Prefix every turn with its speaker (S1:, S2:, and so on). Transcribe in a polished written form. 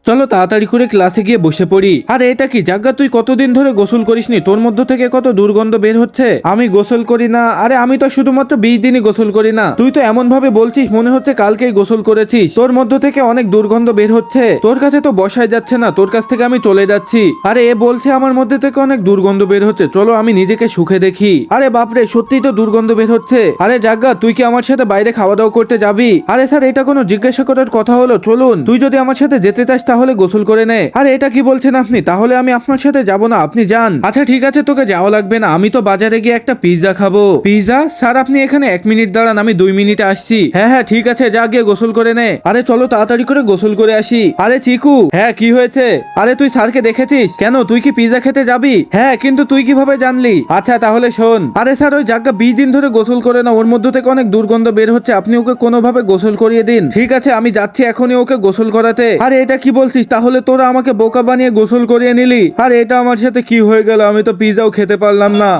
S1: চলো তাড়াতাড়ি করে ক্লাসে গিয়ে বসে পড়ি। আরে এটা কি জাগ্গা, তুই কতদিন ধরে গোসল করিসনি? তোর মধ্য থেকে কত দুর্গন্ধ বের হচ্ছে। আমি গোসল করি না? আরে আমি তো শুধুমাত্র 20 দিনই গোসল করি না। তুই তো এমন ভাবে বলছিস মনে হচ্ছে কালকেই গোসল করেছিস। তোর মধ্য থেকে অনেক দুর্গন্ধ বের হচ্ছে। তোর কাছে তো বসাই যাচ্ছে না, তোর কাছ থেকে আমি চলে যাচ্ছি। আরে এ বলছে আমার মধ্যে থেকে অনেক দুর্গন্ধ বের হচ্ছে, চলো আমি নিজেকে সুখে দেখি। আরে বাপরে, সত্যিই তো দুর্গন্ধ বের হচ্ছে। আরে জাগ্গা, তুই কি আমার সাথে বাইরে খাওয়া দাওয়া করতে যাবি? আরে স্যার, এটা কোনো জিজ্ঞাসা করার কথা হলো? চলুন, তুই যদি আমার সাথে যেতে চাস তাহলে গোসল করে নে। আরে এটা কি বলছেন আপনি? তাহলে আমি আপনার সাথে যাব না, আপনি যান। আচ্ছা ঠিক আছে, তোকে যাওয়া লাগবে না, আমি তো বাজারে গিয়ে একটা পিৎজা খাবো। পিৎজা? স্যার আপনি এখানে 1 মিনিট দাঁড়ান, আমি 2 মিনিটে আসছি। হ্যাঁ হ্যাঁ ঠিক আছে, যা গিয়ে গোসল করে নে। আরে চলো তাড়াতাড়ি করে গোসল করে আসি। আরে চিকু। হ্যাঁ কি হয়েছে? আরে তুই স্যারকে দেখেছিস? কেন, তুই কি পিৎজা খেতে যাবি? হ্যাঁ, কিন্তু তুই কিভাবে জানলি? আচ্ছা তাহলে শোন। আরে স্যার, ওই জায়গা 20 দিন ধরে গোসল করে না, ওর মধ্যে থেকে অনেক দুর্গন্ধ বের হচ্ছে, আপনি ওকে কোনোভাবে গোসল করিয়ে দিন। ঠিক আছে, আমি যাচ্ছি এখনই ওকে গোসল করাতে। আরে এটা কি বলছিস? তাহলে তোরা আমাকে বোকা বানিয়ে গোসল করিয়ে নিলি। আর এটা আমার সাথে কি হয়ে গেল? আমি তো পিৎজাও খেতে পারলাম না।